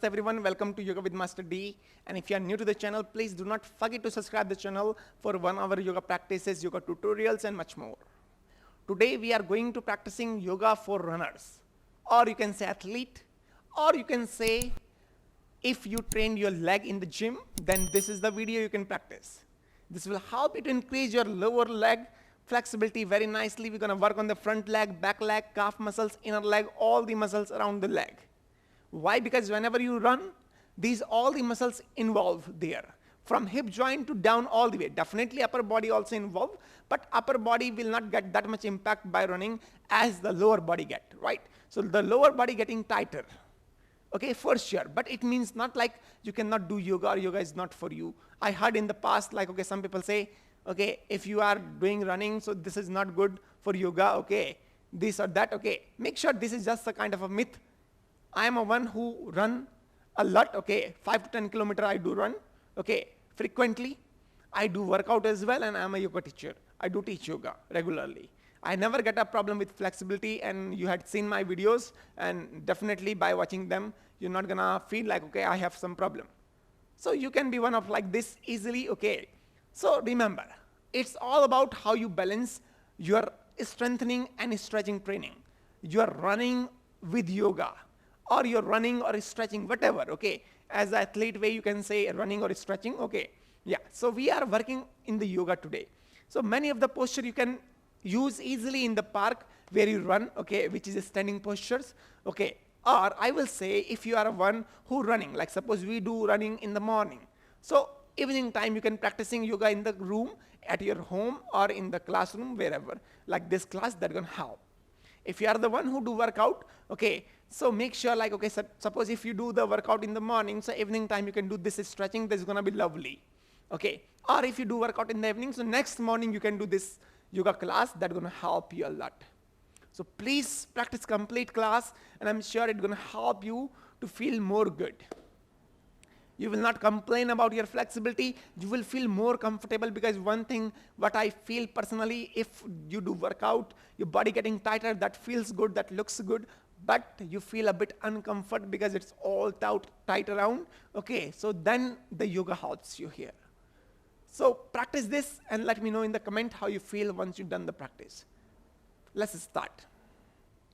Namaste everyone, welcome to Yoga with Master D. And if you are new to the channel, please do not forget to subscribe the channel for 1 hour yoga practices, yoga tutorials and much more. Today we are going to practicing yoga for runners, or you can say athlete, or you can say if you train your leg in the gym, then this is the video you can practice. This will help you to increase your lower leg flexibility very nicely. We're gonna work on the front leg, back leg, calf muscles, inner leg, all the muscles around the leg. Why? Because whenever you run, all the muscles involved there. From hip joint to down all the way. Definitely upper body also involved, but upper body will not get that much impact by running as the lower body get, right? So the lower body getting tighter, okay, for sure. But it means not like you cannot do yoga or yoga is not for you. I heard in the past, like, okay, some people say, okay, if you are doing running, so this is not good for yoga, okay, this or that, okay. Make sure this is just a kind of a myth. I am a one who run a lot, okay, 5 to 10 kilometers I do run, okay, frequently. I do workout as well, and I'm a yoga teacher. I do teach yoga regularly. I never get a problem with flexibility, and you had seen my videos, and definitely by watching them, you're not gonna feel like, okay, I have some problem. So you can be one of like this easily, okay. So remember, it's all about how you balance your strengthening and stretching training. You are running with yoga, or you're running or stretching, whatever, okay. As an athlete way, you can say running or stretching, okay. Yeah, so we are working in the yoga today. So many of the posture you can use easily in the park where you run, okay, which is standing postures, okay. Or I will say if you are one who running, like suppose we do running in the morning. So evening time you can practicing yoga in the room, at your home, or in the classroom, wherever. Like this class, that's gonna help. If you are the one who do workout, okay, so make sure like, okay, suppose if you do the workout in the morning, so evening time you can do this stretching, this is gonna be lovely, okay. Or if you do workout in the evening, so next morning you can do this yoga class, that's gonna help you a lot. So please practice complete class, and I'm sure it's gonna help you to feel more good. You will not complain about your flexibility, you will feel more comfortable, because one thing what I feel personally, if you do workout, your body getting tighter, that feels good, that looks good, but you feel a bit uncomfort because it's all tight around, okay, so then the yoga helps you here. So practice this and let me know in the comment how you feel once you've done the practice. Let's start.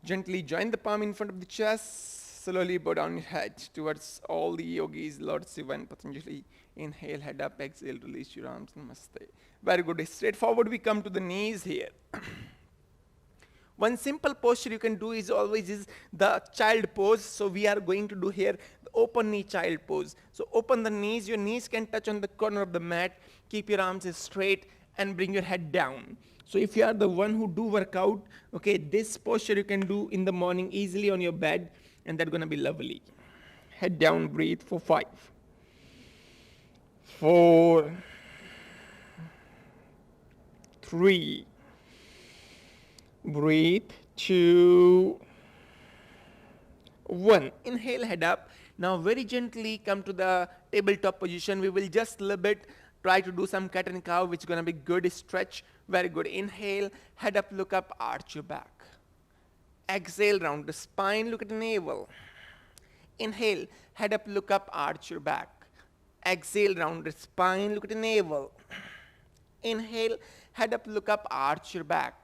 Gently join the palm in front of the chest. Slowly bow down your head towards all the yogis, Lord Shiva and Patanjali. Inhale, head up, exhale, release your arms, namaste. Very good. Straightforward, we come to the knees here. One simple posture you can do is always the child pose. So we are going to do here the open knee child pose. So open the knees, your knees can touch on the corner of the mat. Keep your arms straight and bring your head down. So if you are the one who do workout, okay, this posture you can do in the morning easily on your bed, and that's gonna be lovely. Head down, breathe for 5, 4, 3, breathe, 2, 1. Inhale, head up. Now very gently come to the tabletop position. We will just a little bit try to do some cat and cow, which is gonna be good stretch. Very good. Inhale, head up, look up, arch your back. Exhale, round the spine, look at the navel. Inhale, head up, look up, arch your back. Exhale, round the spine, look at the navel. Inhale, head up, look up, arch your back.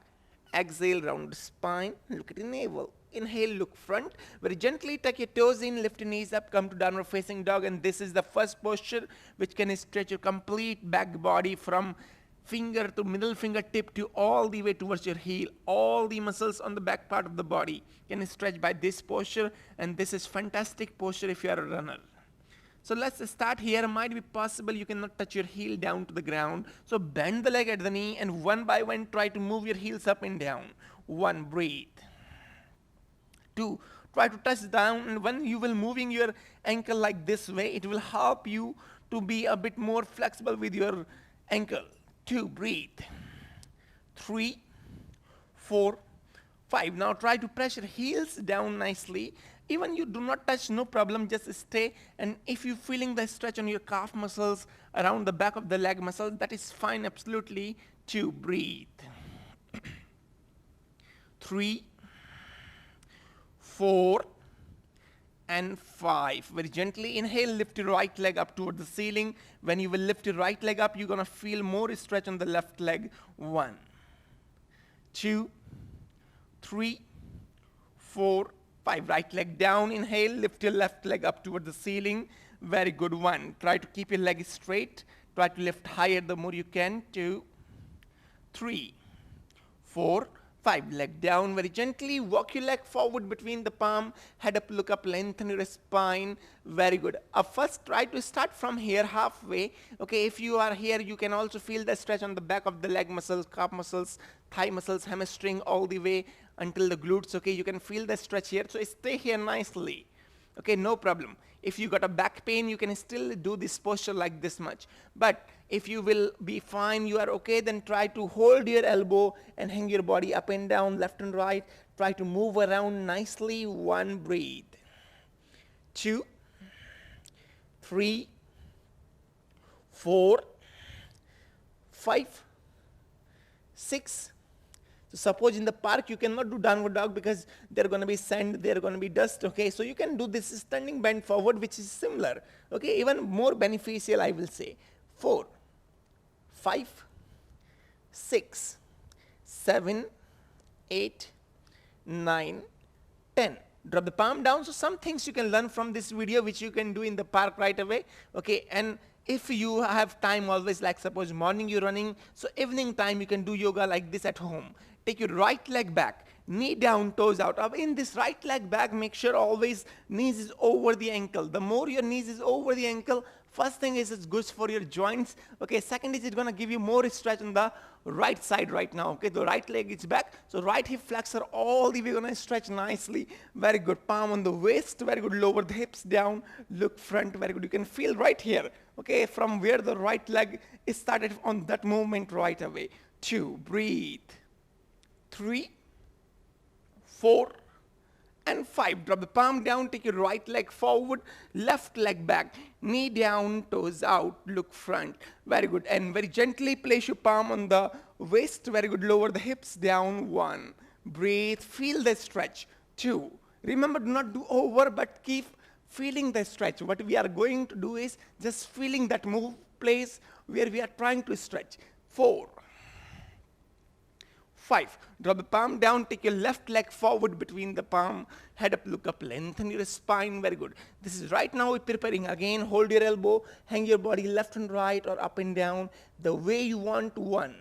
Exhale, round the spine, look at the navel. Inhale, look front. Very gently tuck your toes in, lift your knees up, come to downward facing dog, and this is the first posture which can stretch your complete back body from finger to middle fingertip to all the way towards your heel. All the muscles on the back part of the body can stretch by this posture, and this is fantastic posture if you are a runner. So let's start here. Might be possible you cannot touch your heel down to the ground. So bend the leg at the knee, and one by one try to move your heels up and down. 1, breathe. 2, try to touch down, and when you will moving your ankle like this way, it will help you to be a bit more flexible with your ankle. 2, breathe. 3, 4, 5. Now try to press your heels down nicely. Even you do not touch, no problem, just stay. And if you're feeling the stretch on your calf muscles, around the back of the leg muscle, that is fine, absolutely. 2, breathe. 3, 4, and 5. Very gently inhale, lift your right leg up toward the ceiling. When you will lift your right leg up, you're gonna feel more stretch on the left leg. 1, 2, 3, 4, 5. Right leg down, inhale, lift your left leg up toward the ceiling. Very good. 1. Try to keep your leg straight. Try to lift higher the more you can. 2, 3, 4, 5. Leg down very gently. Walk your leg forward between the palm. Head up, look up, lengthen your spine. Very good. First, try to start from here halfway. Okay, if you are here, you can also feel the stretch on the back of the leg muscles, calf muscles, thigh muscles, hamstring all the way until the glutes. Okay, you can feel the stretch here. So stay here nicely. Okay, no problem. If you got a back pain, you can still do this posture like this much. But if you will be fine, you are okay, then try to hold your elbow and hang your body up and down, left and right. Try to move around nicely. 1, breathe. 2, 3, 4, 5, 6. So suppose in the park you cannot do downward dog because there are going to be sand, there are going to be dust. Okay, so you can do this standing bend forward, which is similar. Okay, even more beneficial, I will say. 4, 5, 6, 7, 8, 9, 10. Drop the palm down. So some things you can learn from this video which you can do in the park right away. Okay, and if you have time always, like suppose morning you're running, so evening time you can do yoga like this at home. Take your right leg back, knee down, toes out. In this right leg back, make sure always knees is over the ankle. The more your knees is over the ankle, first thing is it's good for your joints. Okay, second is it's gonna give you more stretch on the right side right now. Okay, the right leg is back, so right hip flexor all the way gonna stretch nicely. Very good. Palm on the waist. Very good. Lower the hips down. Look front. Very good. You can feel right here. Okay, from where the right leg is started on that movement right away. 2, breathe. 3, 4, and 5. Drop the palm down, take your right leg forward, left leg back, knee down, toes out, look front. Very good. And very gently place your palm on the waist. Very good. Lower the hips down. 1, breathe, feel the stretch. 2, remember, do not do over, but keep feeling the stretch. What we are going to do is just feeling that move place where we are trying to stretch. 4, 5. Drop the palm down, take your left leg forward between the palm, head up, look up, lengthen your spine. Very good. This is right now we're preparing again. Hold your elbow, hang your body left and right or up and down the way you want. 1,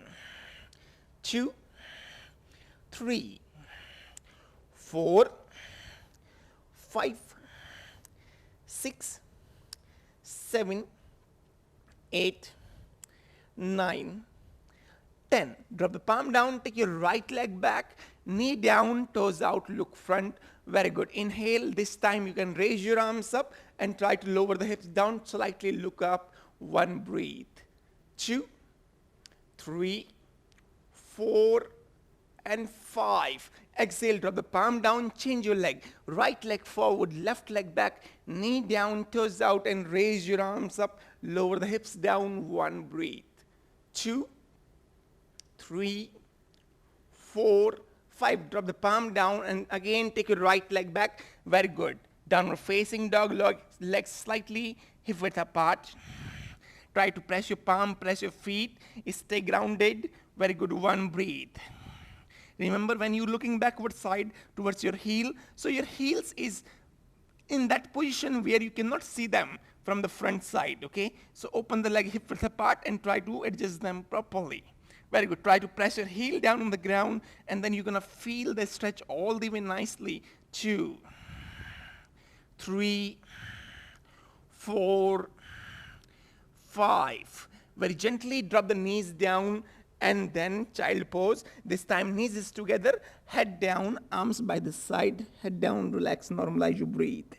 2, 3, 4, 5, 6, 7, 8, 9, 10. Drop the palm down, take your right leg back, knee down, toes out, look front. Very good. Inhale. This time you can raise your arms up and try to lower the hips down, slightly look up. 1, breathe. 2, 3, 4, and 5. Exhale, drop the palm down, change your leg. Right leg forward, left leg back, knee down, toes out, and raise your arms up. Lower the hips down. 1, breathe. 2, 3, 4, 5. Drop the palm down and again take your right leg back. Very good. Downward facing dog, legs slightly hip width apart. Try to press your palm, press your feet. Stay grounded. Very good. 1, breathe. Remember, when you're looking backward side towards your heel, so your heels is in that position where you cannot see them from the front side. Okay, so open the leg hip width apart and try to adjust them properly. Very good. Try to press your heel down on the ground and then you're gonna feel the stretch all the way nicely. 2, 3, 4, 5. Very gently drop the knees down and then child pose. This time knees is together, head down, arms by the side, head down, relax, normalize, you breathe.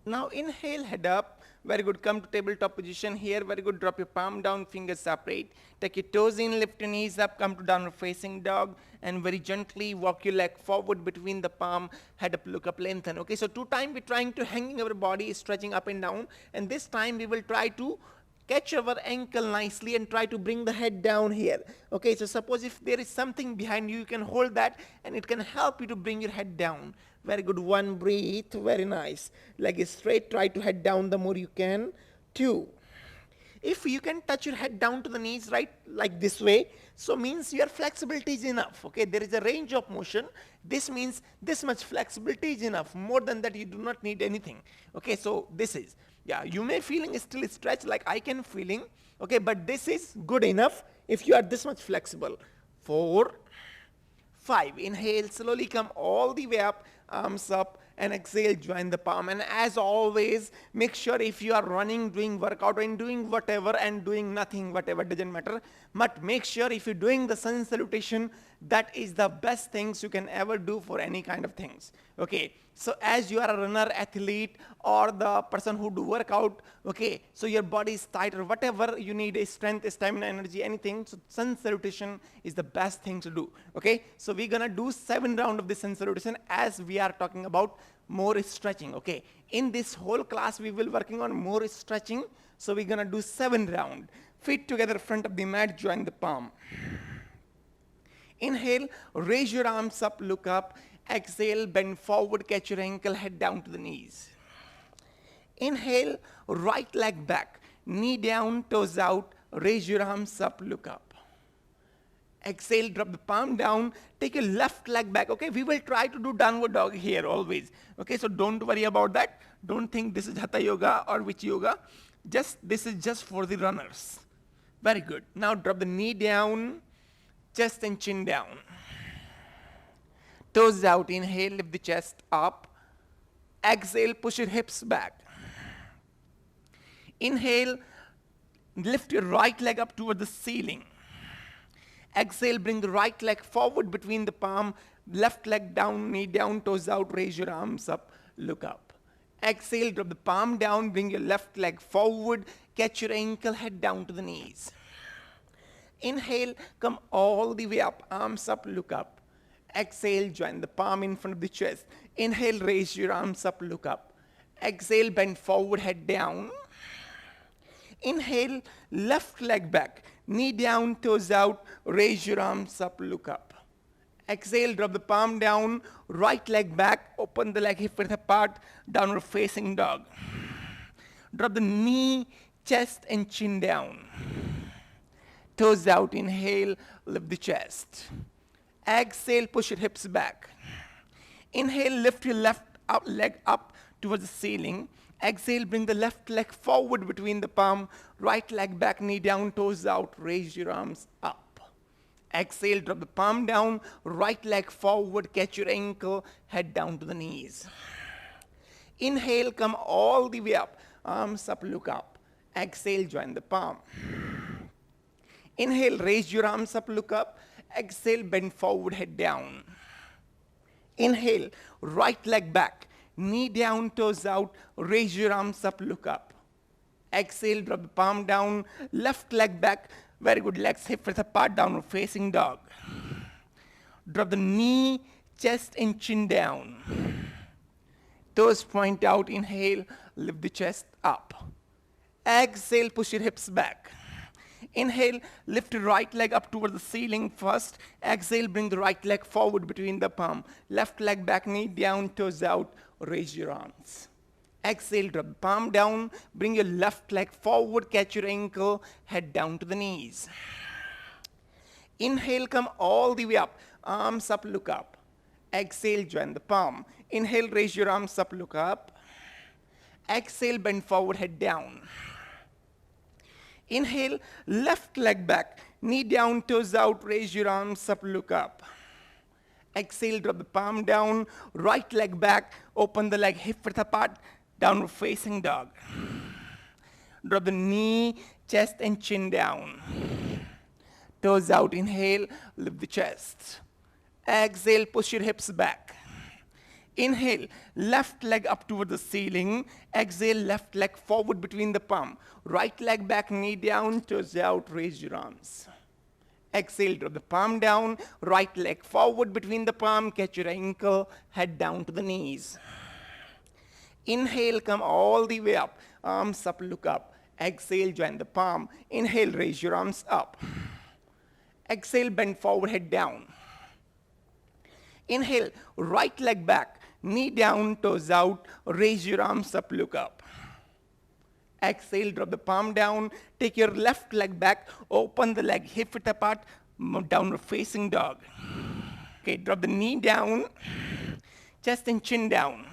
Now inhale, head up. Very good. Come to tabletop position here. Very good. Drop your palm down, fingers separate. Take your toes in, lift your knees up, come to downward facing dog, and very gently walk your leg forward between the palm, head up, look up, lengthen. Okay, so 2 times we're trying to hanging our body, stretching up and down, and this time we will try to catch our ankle nicely and try to bring the head down here. Okay, so suppose if there is something behind you, you can hold that and it can help you to bring your head down. Very good. One, breathe. Very nice. Leg is straight. Try to head down the more you can. Two. If you can touch your head down to the knees, right, like this way, so means your flexibility is enough. Okay, there is a range of motion. This means this much flexibility is enough. More than that, you do not need anything. Okay, so this is, yeah, you may feeling still stretch like I can feeling. Okay, but this is good enough if you are this much flexible. 4, 5. Inhale, slowly come all the way up, arms up, and exhale, join the palm. And as always, make sure if you are running, doing workout, and doing whatever, and doing nothing, whatever, doesn't matter. But make sure if you're doing the sun salutation, that is the best things you can ever do for any kind of things. Okay, so as you are a runner, athlete, or the person who do workout, okay, so your body is tight or whatever you need is strength, stamina, energy, anything. So sun salutation is the best thing to do. Okay, so we're gonna do 7 rounds of this sun salutation as we are talking about more stretching. Okay, in this whole class we will working on more stretching. So we're gonna do 7 rounds. Feet together, front of the mat, join the palm. Inhale, raise your arms up, look up. Exhale, bend forward, catch your ankle, head down to the knees. Inhale, right leg back, knee down, toes out, raise your arms up, look up. Exhale, drop the palm down, take your left leg back. Okay, we will try to do downward dog here always. Okay, so don't worry about that. Don't think this is Hatha yoga or which yoga. This is just for the runners. Very good. Now drop the knee down, chest and chin down. Toes out, inhale, lift the chest up. Exhale, push your hips back. Inhale, lift your right leg up toward the ceiling. Exhale, bring the right leg forward between the palm, left leg down, knee down, toes out, raise your arms up, look up. Exhale, drop the palm down, bring your left leg forward, catch your ankle, head down to the knees. Inhale, come all the way up, arms up, look up. Exhale, join the palm in front of the chest. Inhale, raise your arms up, look up. Exhale, bend forward, head down. Inhale, left leg back, knee down, toes out, raise your arms up, look up. Exhale, drop the palm down, right leg back, open the leg hip width apart, downward facing dog. Drop the knee, chest and chin down. Toes out, inhale, lift the chest. Exhale, push your hips back. Inhale, lift your left leg up towards the ceiling. Exhale, bring the left leg forward between the palm, right leg back, knee down, toes out, raise your arms up. Exhale, drop the palm down, right leg forward, catch your ankle, head down to the knees. Inhale, come all the way up, arms up, look up. Exhale, join the palm. Inhale, raise your arms up, look up. Exhale, bend forward, head down. Inhale, right leg back, knee down, toes out, raise your arms up, look up. Exhale, drop the palm down, left leg back, very good, legs hip width apart, downward facing dog. Drop the knee, chest and chin down. Toes point out, inhale, lift the chest up. Exhale, push your hips back. Inhale, lift your right leg up toward the ceiling first. Exhale, bring the right leg forward between the palm. Left leg back, knee down, toes out, raise your arms. Exhale, drop the palm down, bring your left leg forward, catch your ankle, head down to the knees. Inhale, come all the way up, arms up, look up. Exhale, join the palm. Inhale, raise your arms up, look up. Exhale, bend forward, head down. Inhale, left leg back, knee down, toes out, raise your arms up, look up. Exhale, drop the palm down, right leg back, open the leg hip width apart, downward facing dog. Drop the knee, chest and chin down. Toes out, inhale, lift the chest. Exhale, push your hips back. Inhale, left leg up toward the ceiling. Exhale, left leg forward between the palm. Right leg back, knee down, toes out, raise your arms. Exhale, drop the palm down. Right leg forward between the palm, catch your ankle, head down to the knees. Inhale, come all the way up. Arms up, look up. Exhale, join the palm. Inhale, raise your arms up. Exhale, bend forward, head down. Inhale, right leg back, knee down, toes out, raise your arms up, look up. Exhale, drop the palm down, take your left leg back, open the leg, hip width apart, downward facing dog. Okay, drop the knee down, chest and chin down.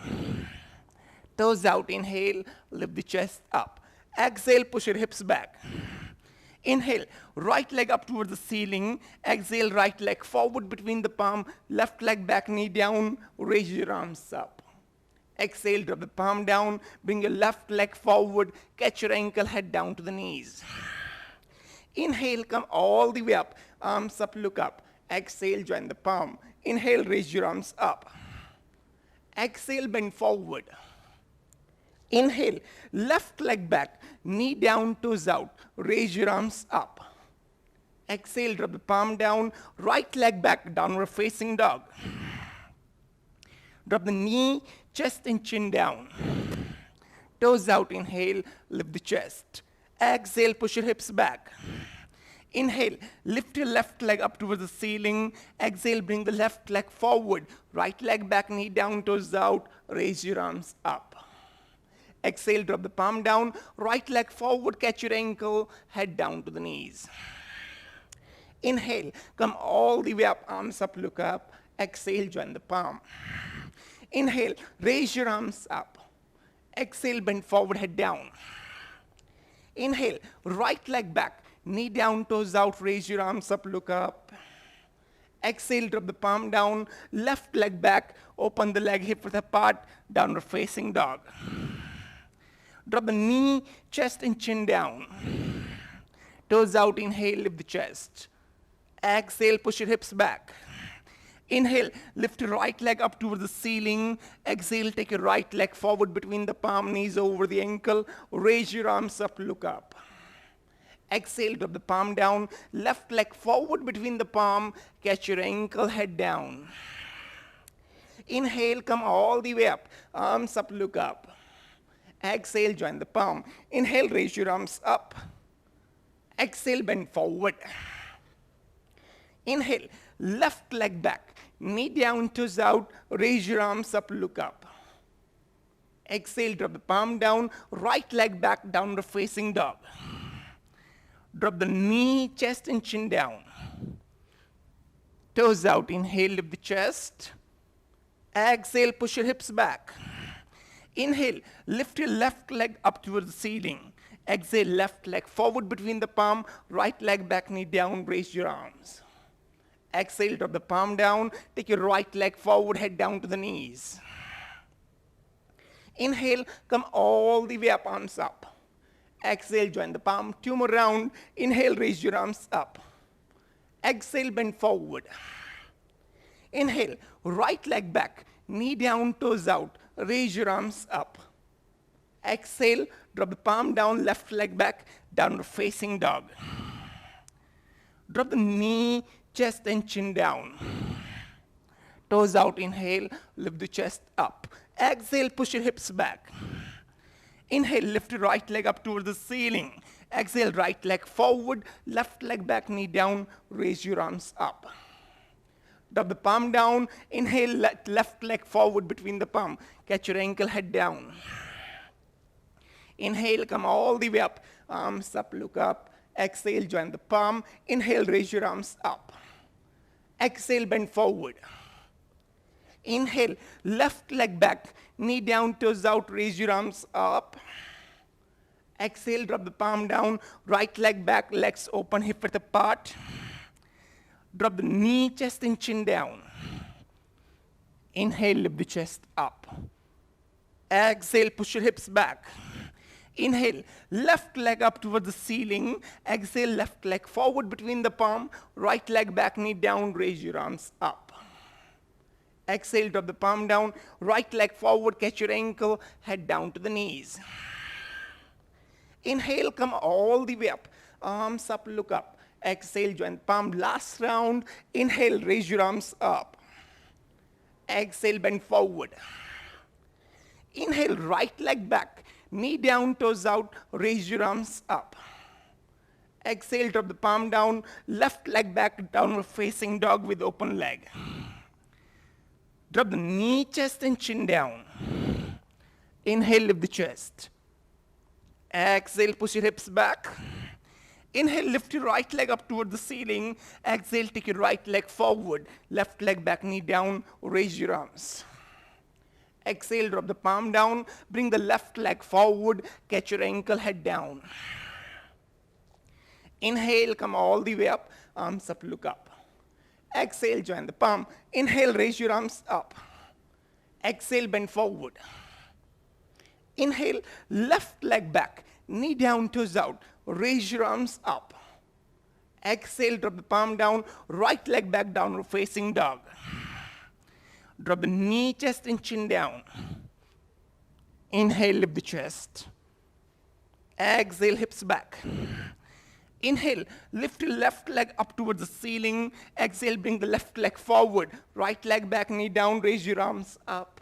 Toes out, inhale, lift the chest up. Exhale, push your hips back. Inhale, right leg up towards the ceiling. Exhale, right leg forward between the palm, left leg back, knee down, raise your arms up. Exhale, drop the palm down, bring your left leg forward, catch your ankle, head down to the knees. Inhale, come all the way up, arms up, look up. Exhale, join the palm. Inhale, raise your arms up. Exhale, bend forward. Inhale, left leg back, knee down, toes out, raise your arms up. Exhale, drop the palm down, right leg back, downward facing dog. Drop the knee, chest and chin down. Toes out, inhale, lift the chest. Exhale, push your hips back. Inhale, lift your left leg up towards the ceiling. Exhale, bring the left leg forward. Right leg back, knee down, toes out, raise your arms up. Exhale, drop the palm down, right leg forward, catch your ankle, head down to the knees. Inhale, come all the way up, arms up, look up. Exhale, join the palm. Inhale, raise your arms up. Exhale, bend forward, head down. Inhale, right leg back, knee down, toes out, raise your arms up, look up. Exhale, drop the palm down, left leg back, open the leg, hip width apart, downward facing dog. Drop the knee, chest and chin down. Toes out, inhale, lift the chest. Exhale, push your hips back. Inhale, lift your right leg up towards the ceiling. Exhale, take your right leg forward between the palm, knees over the ankle. Raise your arms up, look up. Exhale, drop the palm down. Left leg forward between the palm. Catch your ankle, head down. Inhale, come all the way up. Arms up, look up. Exhale, join the palm. Inhale, raise your arms up. Exhale, bend forward. Inhale, left leg back, knee down, toes out, raise your arms up, look up. Exhale, drop the palm down, right leg back, downward facing dog. Drop the knee, chest and chin down. Toes out, inhale, lift the chest. Exhale, push your hips back. Inhale, lift your left leg up towards the ceiling. Exhale, left leg forward between the palm, right leg back, knee down, raise your arms. Exhale, drop the palm down, take your right leg forward, head down to the knees. Inhale, come all the way up, arms up. Exhale, join the palm, 2 more rounds. Inhale, raise your arms up. Exhale, bend forward. Inhale, right leg back, knee down, toes out. Raise your arms up. Exhale, drop the palm down, left leg back, downward facing dog. Drop the knee, chest and chin down. Toes out, inhale, lift the chest up. Exhale, push your hips back. Inhale, lift your right leg up towards the ceiling. Exhale, right leg forward, left leg back, knee down, raise your arms up. Drop the palm down, inhale, left leg forward between the palm. Catch your ankle, head down. Inhale, come all the way up, arms up, look up. Exhale, join the palm. Inhale, raise your arms up. Exhale, bend forward. Inhale, left leg back, knee down, toes out, raise your arms up. Exhale, drop the palm down, right leg back, legs open, hip width apart. Drop the knee, chest and chin down. Inhale, lift the chest up. Exhale, push your hips back. Inhale, left leg up towards the ceiling. Exhale, left leg forward between the palm. Right leg back, knee down, raise your arms up. Exhale, drop the palm down. Right leg forward, catch your ankle, head down to the knees. Inhale, come all the way up. Arms up, look up. Exhale, join palm. Last round. Inhale, raise your arms up. Exhale, bend forward. Inhale, right leg back. Knee down, toes out, raise your arms up. Exhale, drop the palm down, left leg back, downward facing dog with open leg. Drop the knee, chest, and chin down. Inhale, lift the chest. Exhale, push your hips back. Inhale, lift your right leg up toward the ceiling. Exhale, take your right leg forward. Left leg back, knee down, raise your arms. Exhale, drop the palm down, bring the left leg forward, catch your ankle, head down. Inhale, come all the way up, arms up, look up. Exhale, join the palm. Inhale, raise your arms up. Exhale, bend forward. Inhale, left leg back, knee down, toes out, raise your arms up. Exhale, drop the palm down, right leg back, downward facing dog. Drop the knee, chest, and chin down. Inhale, lift the chest. Exhale, hips back. Inhale, lift your left leg up towards the ceiling. Exhale, bring the left leg forward. Right leg back, knee down, raise your arms up.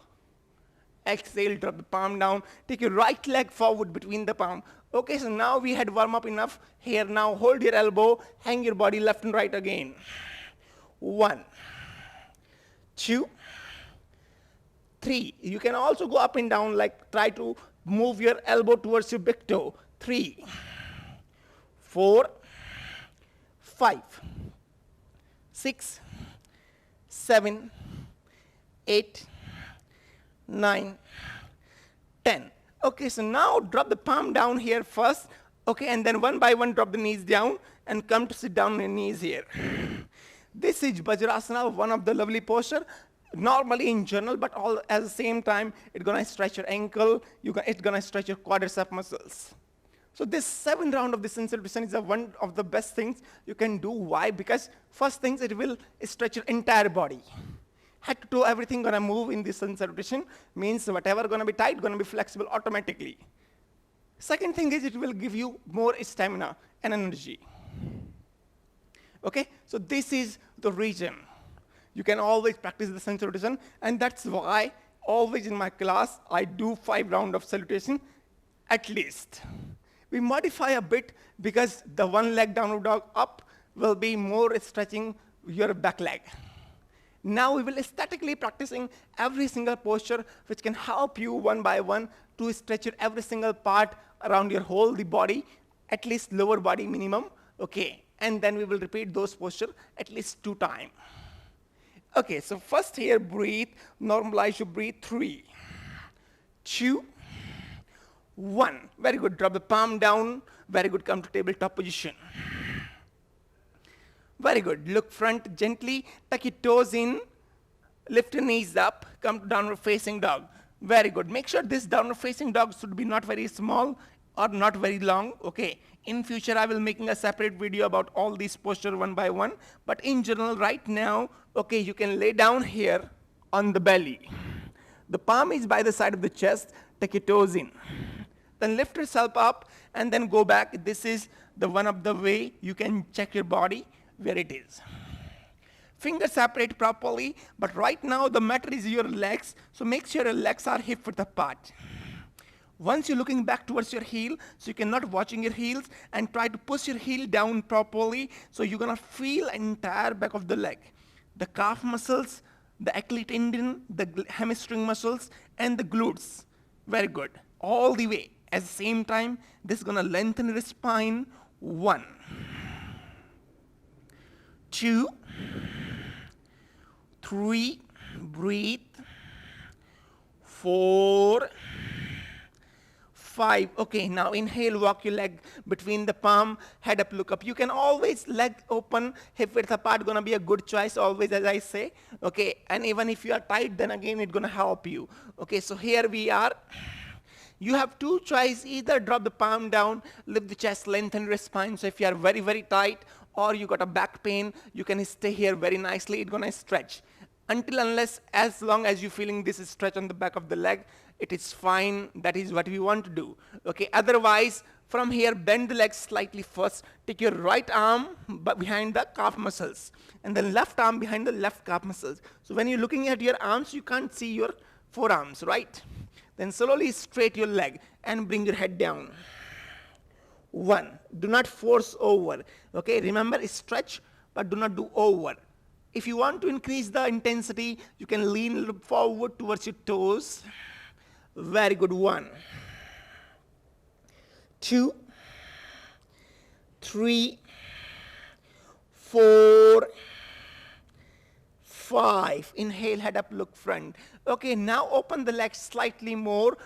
Exhale, drop the palm down. Take your right leg forward between the palm. Okay, so now we had warm up enough. Here now, hold your elbow, hang your body left and right again. 1, 2, 3. You can also go up and down, like try to move your elbow towards your big toe. 3, 4, 5, 6, 7, 8, 9, 10. Okay, so now drop the palm down here first. Okay, and then one by one drop the knees down and come to sit down on your knees here. This is Vajrasana, one of the lovely posture. Normally in general, but all at the same time, it's gonna stretch your ankle, it's gonna stretch your quadricep muscles. So this 7th round of the sun salutation is one of the best things you can do. Why? Because first things, it will stretch your entire body. Head to toe, everything gonna move in this sun salutation, means whatever gonna be tight, gonna be flexible automatically. Second thing is it will give you more stamina and energy. Okay, so this is the reason. You can always practice the sun salutation, and that's why always in my class, I do 5 rounds of salutation at least. We modify a bit because the one leg downward dog up will be more stretching your back leg. Now we will statically practicing every single posture which can help you one by one to stretch your every single part around your whole the body, at least lower body minimum, okay? And then we will repeat those postures at least 2 times. Okay, so first here, breathe, normalize your breathe, 3, 2, 1. Very good, drop the palm down. Very good, come to tabletop position. Very good, look front gently, tuck your toes in, lift your knees up, come to downward facing dog. Very good, make sure this downward facing dog should be not very small or not very long, okay? In future, I will making a separate video about all these postures one by one, but in general, right now, okay, you can lay down here on the belly. The palm is by the side of the chest, take your toes in. Then lift yourself up and then go back. This is the one of the way you can check your body where it is. Fingers separate properly, but right now the matter is your legs, so make sure your legs are hip width apart. Once you're looking back towards your heel, so you cannot watching your heels, and try to push your heel down properly, so you're gonna feel entire back of the leg. The calf muscles, the Achilles tendon, the hamstring muscles, and the glutes. Very good, all the way. At the same time, this is gonna lengthen your spine. 1, 2, 3, breathe, 4, 5. Okay, now inhale, walk your leg between the palm, head up, look up. You can always leg open, hip width apart, gonna be a good choice always, as I say. Okay, and even if you are tight, then again it's gonna help you. Okay, so here we are. You have 2 choices, either drop the palm down, lift the chest, lengthen your spine. So if you are very, very tight, or you got a back pain, you can stay here very nicely, it's gonna stretch. Unless, as long as you're feeling this stretch on the back of the leg, it is fine, that is what we want to do. Okay, otherwise, from here, bend the legs slightly first, take your right arm behind the calf muscles, and then left arm behind the left calf muscles. So when you're looking at your arms, you can't see your forearms, right? Then slowly straight your leg and bring your head down. 1. Do not force over. Okay, remember stretch, but do not do over. If you want to increase the intensity, you can lean a little forward towards your toes. Very good. 1, 2, 3, 4, 5. Inhale, head up, look front. Okay, now open the legs slightly more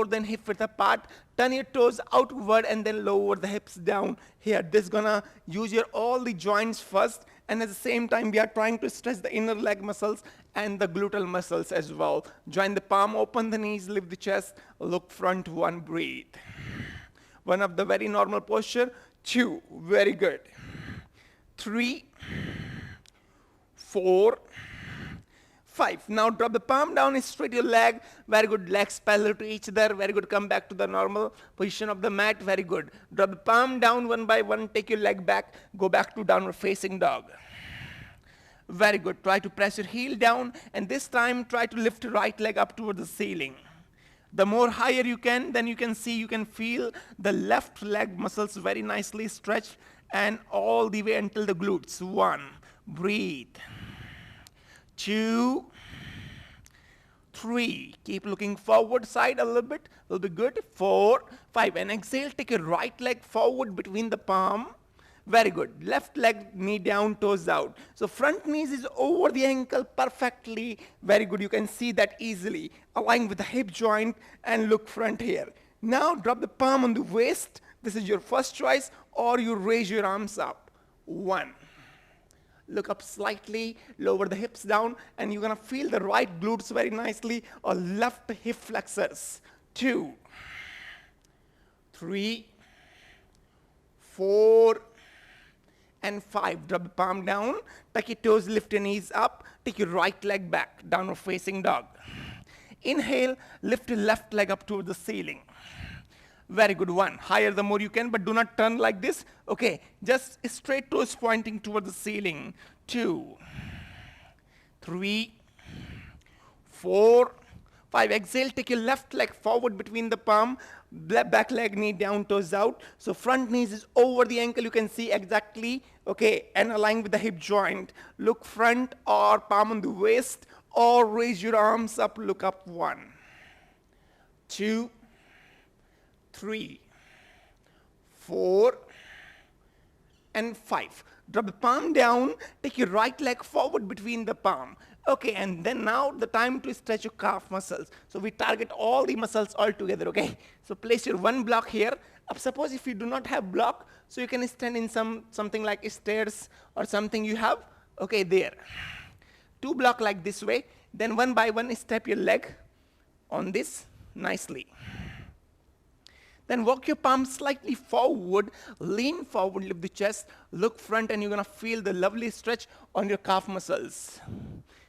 than hip width apart. Turn your toes outward and then lower the hips down here. This is gonna use your all the joints first, and at the same time we are trying to stretch the inner leg muscles and the gluteal muscles as well. Join the palm, open the knees, lift the chest, look front. 1, breathe. One of the very normal posture. 2, very good. 3, 4, 5. Now drop the palm down and straight your leg. Very good. Legs parallel to each other. Very good. Come back to the normal position of the mat. Very good. Drop the palm down one by one. Take your leg back. Go back to downward facing dog. Very good. Try to press your heel down, and this time try to lift your right leg up toward the ceiling. The more higher you can, then you can feel the left leg muscles very nicely stretched and all the way until the glutes. 1, breathe. 2, 3. Keep looking forward side a little bit. Will be good. 4, 5. And exhale. Take your right leg forward between the palm. Very good. Left leg, knee down, toes out. So front knees is over the ankle perfectly. Very good. You can see that easily. Align with the hip joint and look front here. Now drop the palm on the waist. This is your first choice, or you raise your arms up. 1. Look up slightly, lower the hips down, and you're gonna feel the right glutes very nicely, or left hip flexors. 2, 3, 4, and 5. Drop the palm down, tuck your toes, lift your knees up, take your right leg back, downward facing dog. Inhale, lift your left leg up toward the ceiling. Very good. 1. Higher the more you can, but do not turn like this. Okay, just straight toes pointing toward the ceiling. 2, 3, 4, 5. Exhale, take your left leg forward between the palm, back leg, knee down, toes out. So front knees is over the ankle, you can see exactly. Okay, and align with the hip joint. Look front or palm on the waist, or raise your arms up, look up. 1, 2, 3, 4, and 5. Drop the palm down, take your right leg forward between the palm. Okay, and then now the time to stretch your calf muscles. So we target all the muscles all together, okay? So place your one block here. Suppose if you do not have block, so you can stand in something like stairs or something you have, okay, there. 2 block like this way, then one by one step your leg on this nicely. Then walk your palms slightly forward, lean forward, lift the chest, look front, and you're gonna feel the lovely stretch on your calf muscles.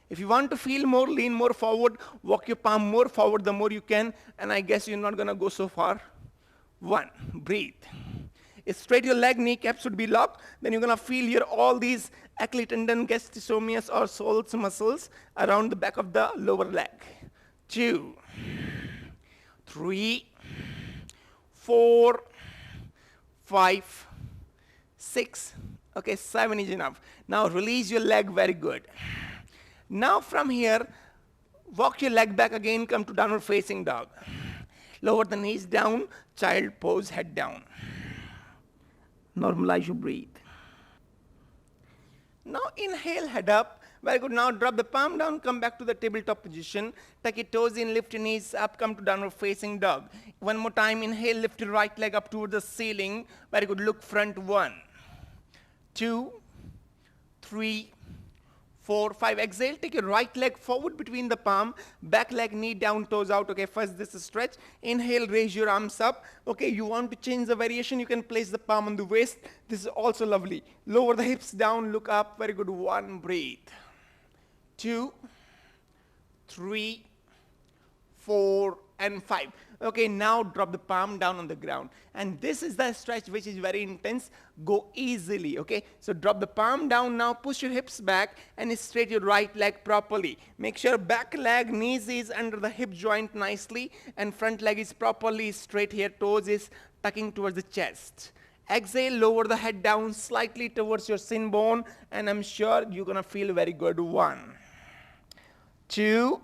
If you want to feel more, lean more forward, walk your palm more forward the more you can, and I guess you're not gonna go so far. 1, breathe. Straight your leg, kneecaps should be locked, then you're gonna feel here all these Achilles tendon, gastrocnemius or soles muscles around the back of the lower leg. 2, 3, 4, 5, 6, okay, 7 is enough. Now release your leg, very good. Now from here, walk your leg back again, come to downward facing dog. Lower the knees down, child pose, head down. Normalize your breathe. Now inhale, head up. Very good. Now drop the palm down, come back to the tabletop position. Tuck your toes in, lift your knees up, come to downward facing dog. One more time, inhale, lift your right leg up toward the ceiling. Very good. Look front. 1, 2, 3, 4, 5. Exhale, take your right leg forward between the palm, back leg, knee down, toes out. Okay, first this is stretch. Inhale, raise your arms up. Okay, you want to change the variation, you can place the palm on the waist. This is also lovely. Lower the hips down, look up. Very good. 1, breathe. 2, 3, 4, and 5. Okay, now drop the palm down on the ground. And this is the stretch which is very intense. Go easily, okay? So drop the palm down now, push your hips back and straight your right leg properly. Make sure back leg, knees is under the hip joint nicely and front leg is properly straight here, toes is tucking towards the chest. Exhale, lower the head down slightly towards your shin bone and I'm sure you're gonna feel very good. 1, 2,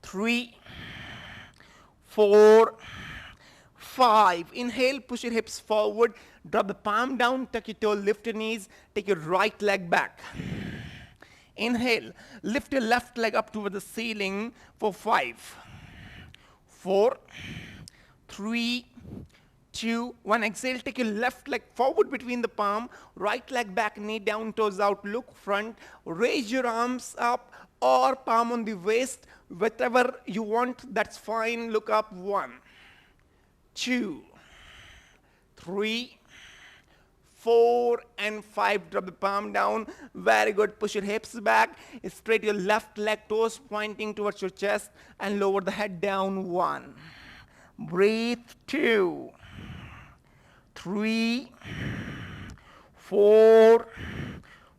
3, 4, 5. Inhale, push your hips forward, drop the palm down, tuck your toe, lift your knees, take your right leg back. Inhale, lift your left leg up toward the ceiling for 5, 4, 3, 2, 1. Exhale, take your left leg forward between the palm, right leg back, knee down, toes out, look front, raise your arms up or palm on the waist, whatever you want, that's fine. Look up. 1, 2, 3, 4, and 5. Drop the palm down. Very good. Push your hips back. Straight your left leg, toes pointing towards your chest, and lower the head down. 1. Breathe. 2, 3, 4,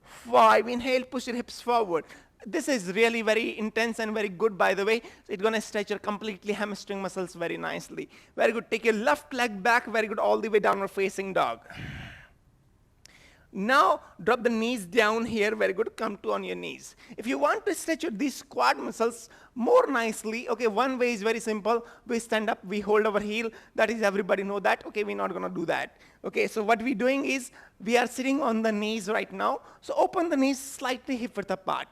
5. Inhale, push your hips forward. This is really very intense and very good, by the way. It's going to stretch your completely hamstring muscles very nicely. Very good. Take your left leg back. Very good. All the way downward facing dog. Now, drop the knees down here. Very good. Come to on your knees. If you want to stretch these quad muscles more nicely, okay, one way is very simple. We stand up, we hold our heel. That is, everybody know that. Okay, we're not going to do that. Okay, so what we're doing is, we are sitting on the knees right now. So open the knees slightly hip width apart.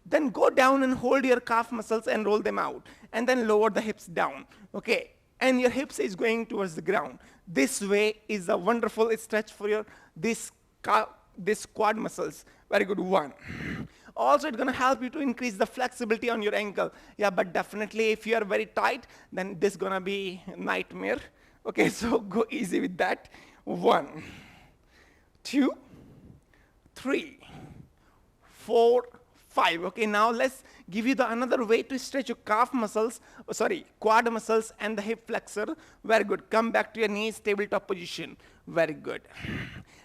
Then go down and hold your calf muscles and roll them out. And then lower the hips down. Okay, and your hips is going towards the ground. This way is a wonderful stretch for your this quad muscles. Very good. 1. Also, it's going to help you to increase the flexibility on your ankle. Yeah, but definitely if you are very tight, then this is going to be a nightmare. Okay, so go easy with that. 1, 2, 3, 4, 5. Okay, now let's give you the another way to stretch your calf muscles, quad muscles and the hip flexor. Very good. Come back to your knees, tabletop position. Very good.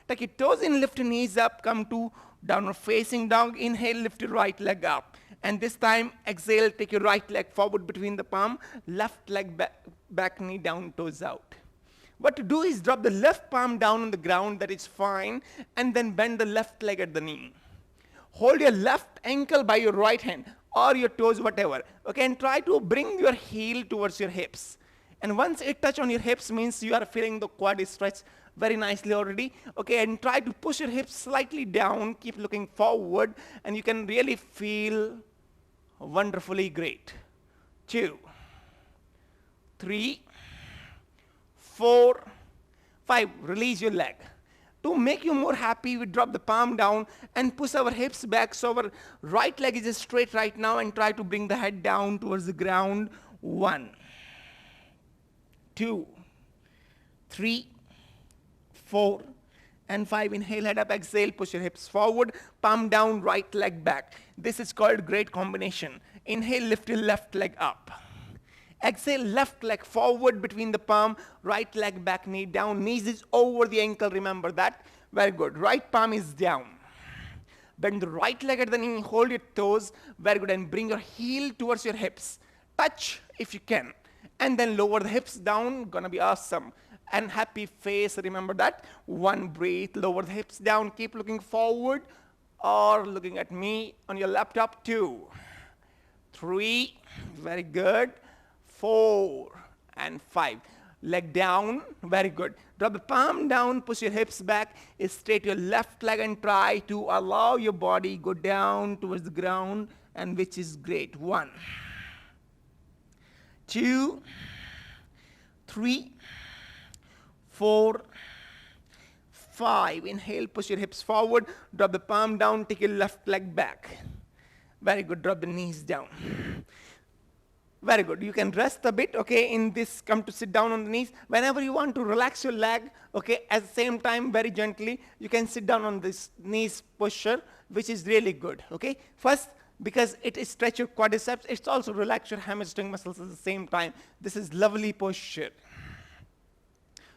Take your toes in, lift your knees up, come to downward facing dog. Inhale, lift your right leg up. And this time, exhale, take your right leg forward between the palm, left leg back knee down, toes out. What to do is drop the left palm down on the ground, that is fine, and then bend the left leg at the knee. Hold your left ankle by your right hand or your toes, whatever. Okay, and try to bring your heel towards your hips. And once it touch on your hips means you are feeling the quad stretch very nicely already. Okay, and try to push your hips slightly down, keep looking forward, and you can really feel wonderfully great. 2, 3, 4, 5. Release your leg. To make you more happy, we drop the palm down and push our hips back so our right leg is straight right now, and try to bring the head down towards the ground. 1, 2, 3, 4, and 5. Inhale, head up, exhale, push your hips forward, palm down, right leg back. This is called great combination. Inhale, lift your left leg up. Exhale, left leg forward between the palm, right leg back, knee down. Knees is over the ankle, remember that. Very good. Right palm is down. Bend the right leg at the knee, hold your toes. Very good. And bring your heel towards your hips. Touch if you can. And then lower the hips down. Gonna be awesome. And happy face, remember that. 1, breathe, lower the hips down. Keep looking forward or looking at me on your laptop. 2, 3, very good. 4 and 5. Leg down, very good. Drop the palm down, push your hips back, straight your left leg and try to allow your body go down towards the ground, and which is great. 1, 2, 3, 4, 5. Inhale, push your hips forward, drop the palm down, take your left leg back. Very good, drop the knees down. Very good. You can rest a bit, okay, in this, come to sit down on the knees. Whenever you want to relax your leg, okay, at the same time, very gently, you can sit down on this knees posture, which is really good, okay. First, because it stretches your quadriceps. It's also relax your hamstring muscles at the same time. This is lovely posture.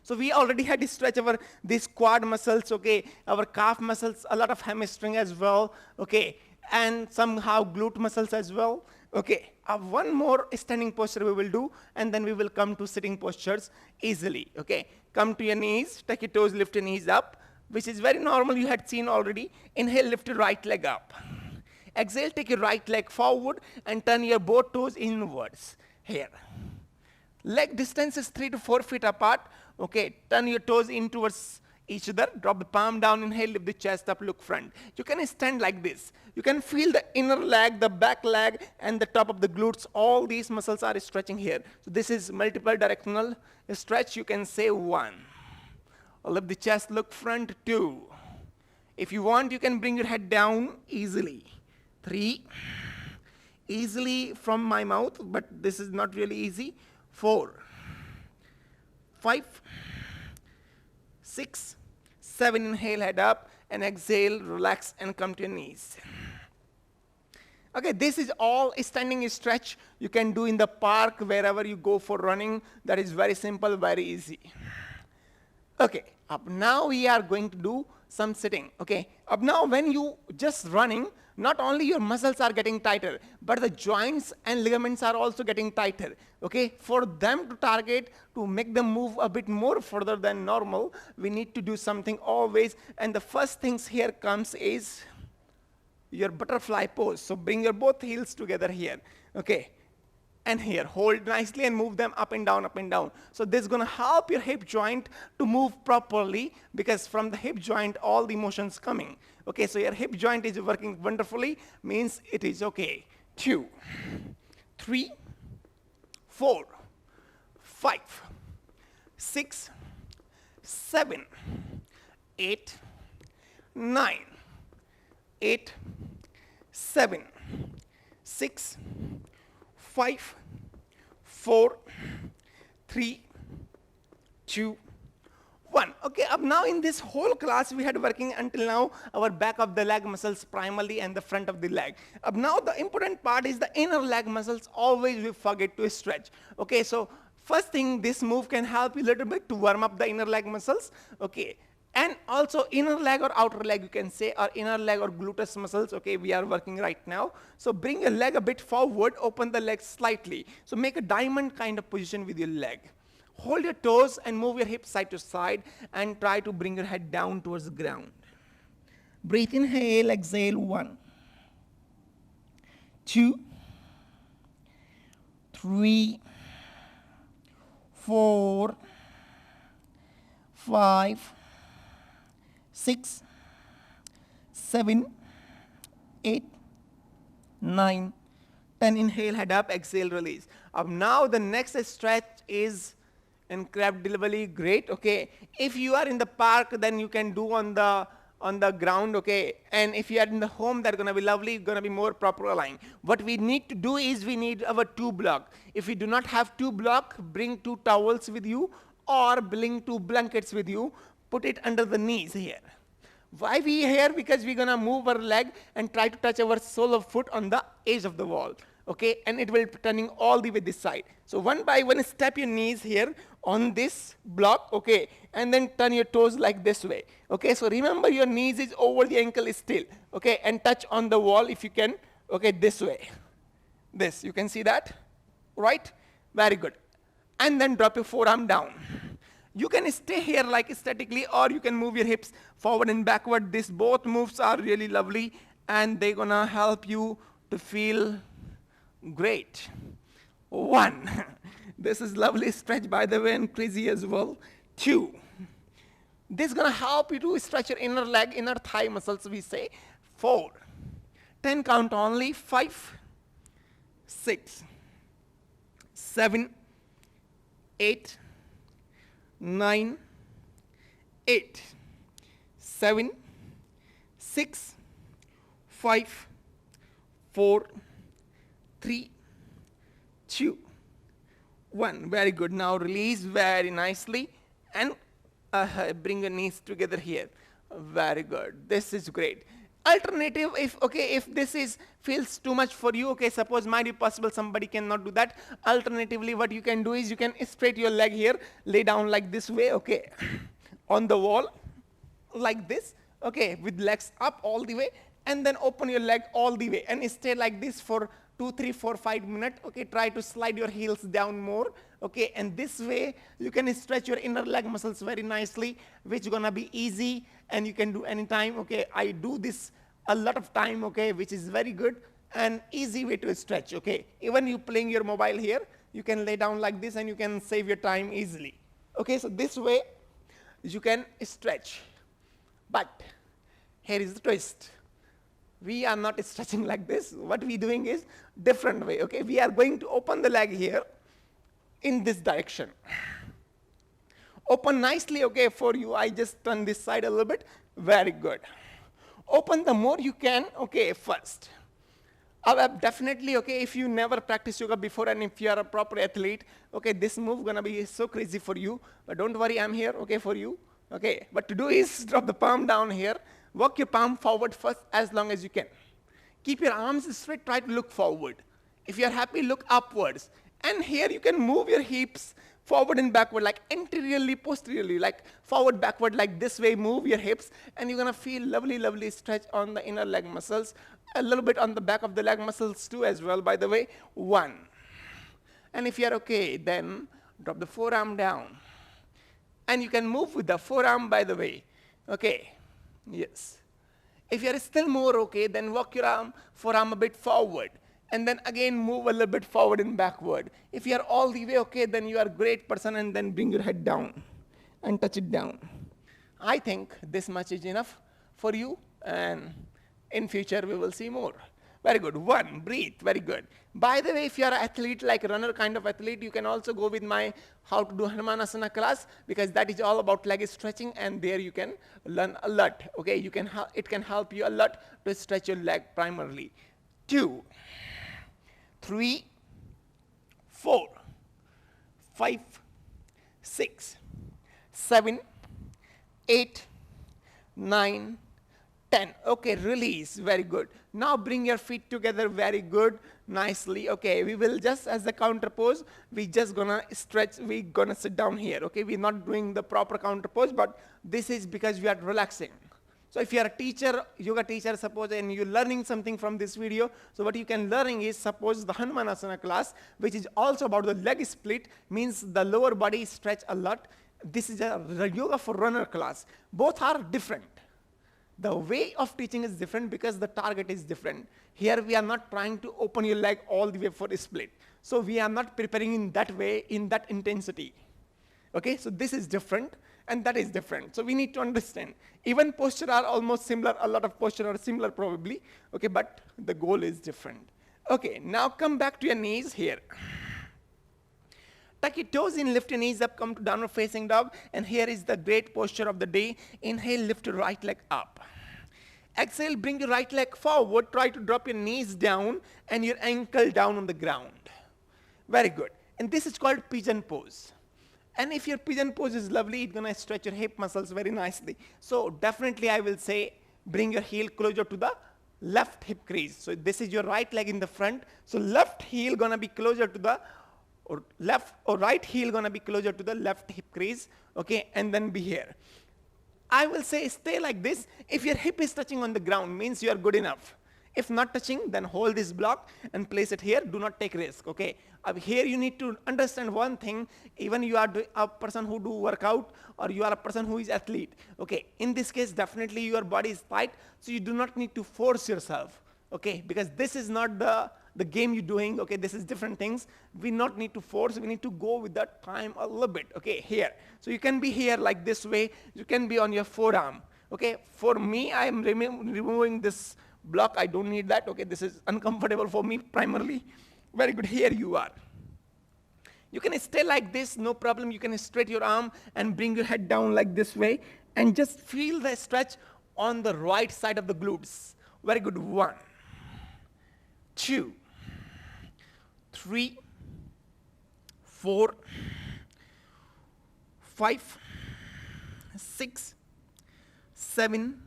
So we already had to stretch these quad muscles, okay, our calf muscles, a lot of hamstring as well, okay, and somehow glute muscles as well. Okay, one more standing posture we will do, and then we will come to sitting postures easily. Okay, come to your knees, take your toes, lift your knees up, which is very normal, you had seen already. Inhale, lift your right leg up. Exhale, take your right leg forward and turn your both toes inwards. Here. Leg distance is 3 to 4 feet apart. Okay, turn your toes in towards each other. Drop the palm down, inhale, lift the chest up, look front. You can stand like this. You can feel the inner leg, the back leg, and the top of the glutes. All these muscles are stretching here. So this is multiple directional stretch. You can say 1. Lift the chest, look front, 2. If you want, you can bring your head down easily. 3. Easily from my mouth, but this is not really easy. 4. 5. 6. 7. Inhale, head up, and exhale, relax, and come to your knees. Okay, this is all a standing stretch you can do in the park, wherever you go for running. That is very simple, very easy. Okay, up now we are going to do some sitting. Okay, up now when you just running, not only your muscles are getting tighter, but the joints and ligaments are also getting tighter. Okay, for them to target, to make them move a bit more further than normal, we need to do something always. And the first things here comes is your butterfly pose. So bring your both heels together here. Okay, and here, hold nicely and move them up and down, up and down. So this is going to help your hip joint to move properly, because from the hip joint, all the motion's coming. Okay, so your hip joint is working wonderfully, means it is okay. 2, 3, 4, 5, 6, 7, 8, 9, 8, 7, 6, 5, 4, 3, 2, 1. Okay, up now in this whole class we had working until now our back of the leg muscles primarily and the front of the leg. Up now the important part is the inner leg muscles. Always we forget to stretch. Okay, so first thing, this move can help you a little bit to warm up the inner leg muscles. Okay, and also inner leg or outer leg you can say, or inner leg or gluteus muscles. Okay, we are working right now. So bring your leg a bit forward, open the leg slightly. So make a diamond kind of position with your leg. Hold your toes and move your hips side to side and try to bring your head down towards the ground. Breathe, inhale, exhale, 1, 2, 3, 4, 5, 6, 7, 8, 9, 10. Inhale, head up, exhale, release. Now the next stretch is incredibly great. Okay, if you are in the park, then you can do on the ground. Okay, and if you are in the home, that's gonna be lovely, gonna be more proper aligned. What we need to do is we need our 2 block. If you do not have 2 block, bring 2 towels with you or bring 2 blankets with you. Put it under the knees here. Why we here? Because we're gonna move our leg and try to touch our sole of foot on the edge of the wall. Okay, and it will be turning all the way this side. So one by one, step your knees here on this block, okay, and then turn your toes like this way. Okay, so remember your knees is over the ankle is still, okay, and touch on the wall if you can, okay, this way. This, you can see that, right? Very good. And then drop your forearm down. You can stay here like statically, or you can move your hips forward and backward. These both moves are really lovely, and they're gonna help you to feel great. 1. This is lovely stretch, by the way, and crazy as well. 2. This is gonna help you to stretch your inner leg, inner thigh muscles, we say. 4. 10 count only. 5, 6, 7, 8, 9, 8, 7, 6, 5, 4, 3, 2, 1. Very good. Now release very nicely and bring your knees together here. Very good. This is great. Alternative, if this is feels too much for you, okay, suppose might be possible somebody cannot do that. Alternatively, what you can do is you can straight your leg here, lay down like this way, okay, on the wall, like this, okay, with legs up all the way, and then open your leg all the way and stay like this for 2, 3, 4, 5 minutes, okay. Try to slide your heels down more, okay, and this way you can stretch your inner leg muscles very nicely, which gonna be easy and you can do anytime, okay. I do this a lot of time, okay, which is very good and easy way to stretch, okay. Even you playing your mobile here, you can lay down like this and you can save your time easily, okay. So this way you can stretch, but here is the twist. We are not stretching like this. What we doing is different way, okay. We are going to open the leg here in this direction. Open nicely, okay, for you. I just turn this side a little bit. Very good. Open the more you can, okay, first. Definitely, okay, if you never practiced yoga before and if you are a proper athlete, okay, this move gonna be so crazy for you. But don't worry, I'm here, okay, for you. Okay, what to do is drop the palm down here. Walk your palm forward first as long as you can. Keep your arms straight, try to look forward. If you're happy, look upwards. And here you can move your hips forward and backward, like anteriorly, posteriorly, like forward, backward, like this way, move your hips, and you're gonna feel lovely, lovely stretch on the inner leg muscles, a little bit on the back of the leg muscles too as well, by the way. 1. And if you're okay, then drop the forearm down. And you can move with the forearm, by the way, okay. Yes. If you're still more okay, then walk your forearm a bit forward. And then again move a little bit forward and backward. If you're all the way okay, then you are a great person, and then bring your head down and touch it down. I think this much is enough for you, and in future we will see more. Very good. 1, breathe, very good. By the way, if you are an athlete, like a runner kind of athlete, you can also go with my how to do Hanumanasana class, because that is all about leg stretching, and there you can learn a lot. Okay, it can help you a lot to stretch your leg primarily. 2, 3, 4, 5, 6, 7, 8, 9, 10. Okay, release. Very good. Now bring your feet together. Very good. Nicely. Okay, we will just, as the counter pose, we just gonna stretch. We gonna sit down here. Okay, we're not doing the proper counter pose, but this is because we are relaxing. So if you are a teacher, yoga teacher, suppose, and you're learning something from this video, so what you can learning is, suppose the Hanumanasana class, which is also about the leg split, means the lower body stretch a lot. This is a yoga for runner class. Both are different. The way of teaching is different because the target is different. Here we are not trying to open your leg all the way for a split. So we are not preparing in that way, in that intensity. Okay, so this is different and that is different. So we need to understand. Even posture are almost similar, a lot of posture are similar probably, okay, but the goal is different. Okay, now come back to your knees here. Tuck your toes in, lift your knees up, come to downward facing dog, and here is the great posture of the day. Inhale, lift your right leg up. Exhale, bring your right leg forward, try to drop your knees down and your ankle down on the ground. Very good. And this is called pigeon pose. And if your pigeon pose is lovely, it's gonna stretch your hip muscles very nicely. So definitely I will say, bring your heel closer to the left hip crease. So this is your right leg in the front. So left heel gonna be closer to the right heel gonna be closer to the left hip crease, okay, and then be here. I will say stay like this. If your hip is touching on the ground, means you are good enough. If not touching, then hold this block and place it here. Do not take risk, okay? Here you need to understand one thing. Even you are a person who do workout or you are a person who is athlete, okay? In this case, definitely your body is tight, so you do not need to force yourself, okay? Because this is not the game you're doing, okay? This is different things. We not need to force, we need to go with that time a little bit, okay? Here. So you can be here like this way. You can be on your forearm, okay? For me, I am removing this block. I don't need that, okay? This is uncomfortable for me primarily. Very good, here you are. You can stay like this, no problem. You can straight your arm and bring your head down like this way and just feel the stretch on the right side of the glutes. Very good, 1, 2, 3, 4, 5, 6, 7,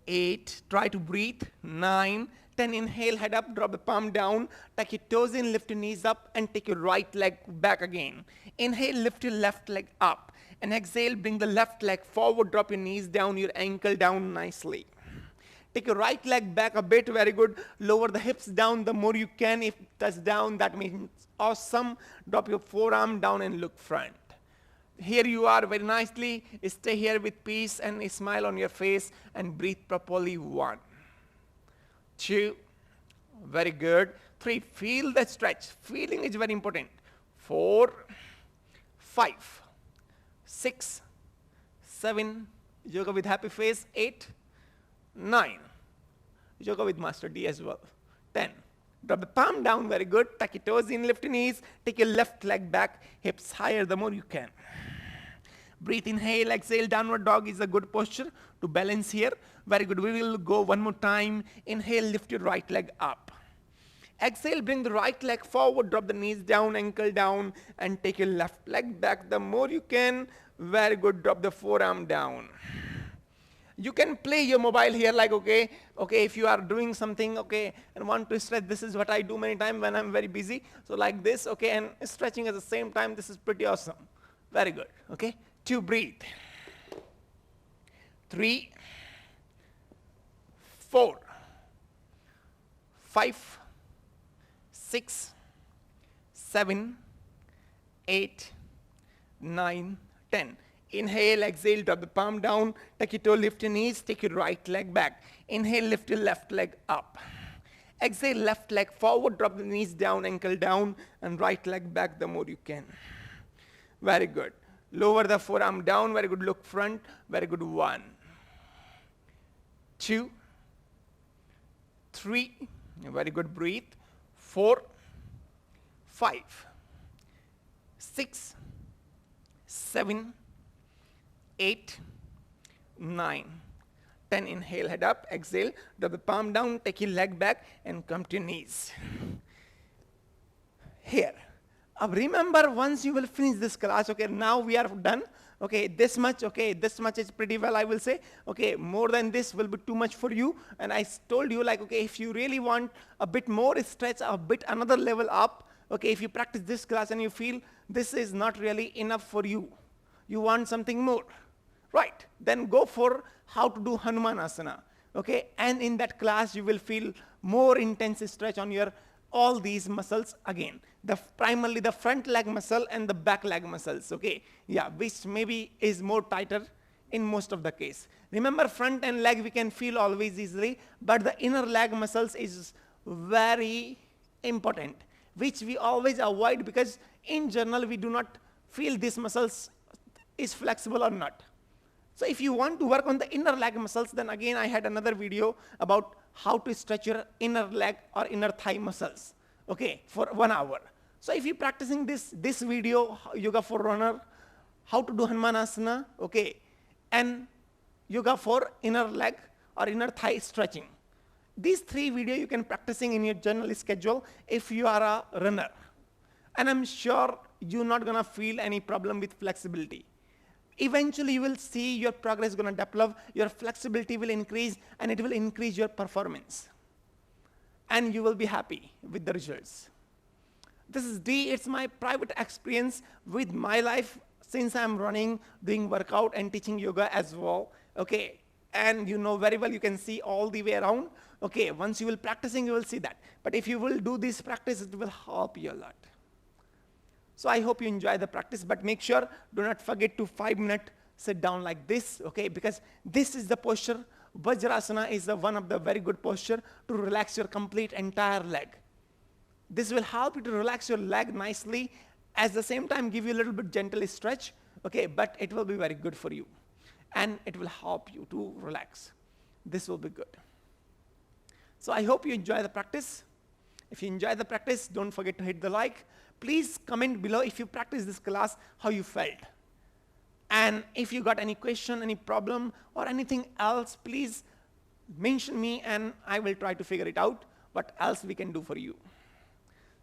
8, try to breathe, 9, 10, inhale, head up, drop the palm down, tuck your toes in, lift your knees up, and take your right leg back again. Inhale, lift your left leg up, and exhale, bring the left leg forward, drop your knees down, your ankle down nicely. Take your right leg back a bit, very good. Lower the hips down the more you can. If touch down, that means awesome. Drop your forearm down and look front. Here you are very nicely. Stay here with peace and a smile on your face and breathe properly. 1, 2, very good. 3, feel the stretch. Feeling is very important. 4, 5, 6, 7, yoga with happy face. 8, 9, yoga with Master D as well. 10, drop the palm down, very good. Tuck your toes in, lift your knees, take your left leg back, hips higher the more you can. Breathe, inhale, exhale, downward dog is a good posture to balance here. Very good, we will go one more time. Inhale, lift your right leg up. Exhale, bring the right leg forward, drop the knees down, ankle down, and take your left leg back the more you can. Very good, drop the forearm down. You can play your mobile here like, okay, if you are doing something, okay, and want to stretch, this is what I do many times when I'm very busy. So like this, okay, and stretching at the same time, this is pretty awesome. Very good, okay. 2, breathe. 3, 4, 5, 6, 7, 8, 9, 10. Inhale, exhale, drop the palm down, tuck your toe, lift your knees, take your right leg back. Inhale, lift your left leg up. Exhale, left leg forward, drop the knees down, ankle down, and right leg back the more you can. Very good. Lower the forearm down, very good, look front, very good. 1, 2, 3, very good, breathe. 4, 5, 6, 7, 8, 9, 10. Inhale, head up, exhale, drop the palm down, take your leg back, and come to your knees. Here. Remember, once you will finish this class, okay, now we are done. Okay, this much is pretty well, I will say. Okay, more than this will be too much for you. And I told you, like, okay, if you really want a bit more stretch, a bit another level up, okay, if you practice this class and you feel this is not really enough for you, you want something more, right? Then go for how to do Hanumanasana, okay? And in that class, you will feel more intense stretch on your all these muscles again. Primarily the front leg muscle and the back leg muscles, okay? Yeah, which maybe is more tighter in most of the case. Remember, front and leg we can feel always easily, but the inner leg muscles is very important, which we always avoid because in general we do not feel these muscles is flexible or not. So if you want to work on the inner leg muscles, then again I had another video about how to stretch your inner leg or inner thigh muscles, okay, for 1 hour. So if you're practicing this video, yoga for runner, how to do Hanumanasana, okay, and yoga for inner leg or inner thigh stretching. These 3 videos you can practicing in your journal schedule if you are a runner. And I'm sure you're not gonna feel any problem with flexibility. Eventually you will see your progress gonna develop, your flexibility will increase, and it will increase your performance. And you will be happy with the results. This is D, it's my private experience with my life since I'm running, doing workout and teaching yoga as well, okay? And you know very well, you can see all the way around, okay? Once you will practicing, you will see that. But if you will do this practice, it will help you a lot. So I hope you enjoy the practice, but make sure, do not forget to 5-minute sit down like this, okay? Because this is the posture. Vajrasana is one of the very good posture to relax your complete entire leg. This will help you to relax your leg nicely, at the same time give you a little bit gentle stretch, okay? But it will be very good for you. And it will help you to relax. This will be good. So I hope you enjoy the practice. If you enjoy the practice, don't forget to hit the like. Please comment below if you practice this class, how you felt. And if you got any question, any problem, or anything else, please mention me and I will try to figure it out, what else we can do for you.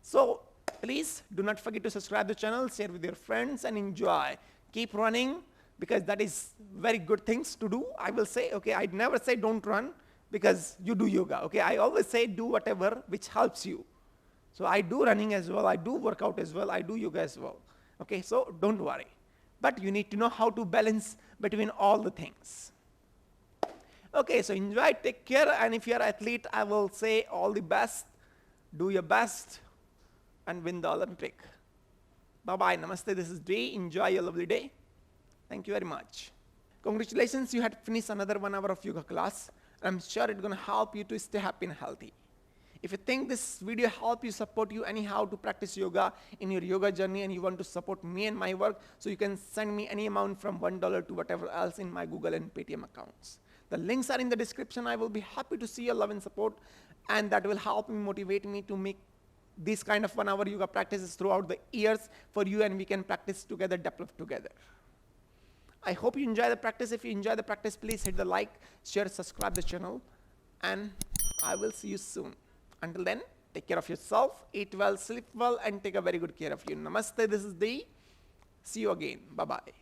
So please do not forget to subscribe to the channel, share with your friends, and enjoy. Keep running. because that is very good things to do. I will say, okay, I'd never say don't run because you do yoga, okay? I always say do whatever which helps you. So I do running as well, I do workout as well, I do yoga as well, okay? So don't worry. But you need to know how to balance between all the things. Okay, so enjoy, take care, and if you're an athlete, I will say all the best, do your best, and win the Olympic. Bye-bye, namaste, this is Dee. Enjoy your lovely day. Thank you very much. Congratulations, you had finished another 1 hour of yoga class. I'm sure it's going to help you to stay happy and healthy. If you think this video help you, support you anyhow to practice yoga in your yoga journey, and you want to support me and my work, so you can send me any amount from $1 to whatever else in my Google and Paytm accounts. The links are in the description. I will be happy to see your love and support, and that will help me, motivate me to make these kind of 1 hour yoga practices throughout the years for you, and we can practice together, develop together. I hope you enjoy the practice. If you enjoy the practice, please hit the like, share, subscribe the channel, and I will see you soon. Until then, take care of yourself, eat well, sleep well, and take a very good care of you. Namaste, this is Dee. See you again. Bye-bye.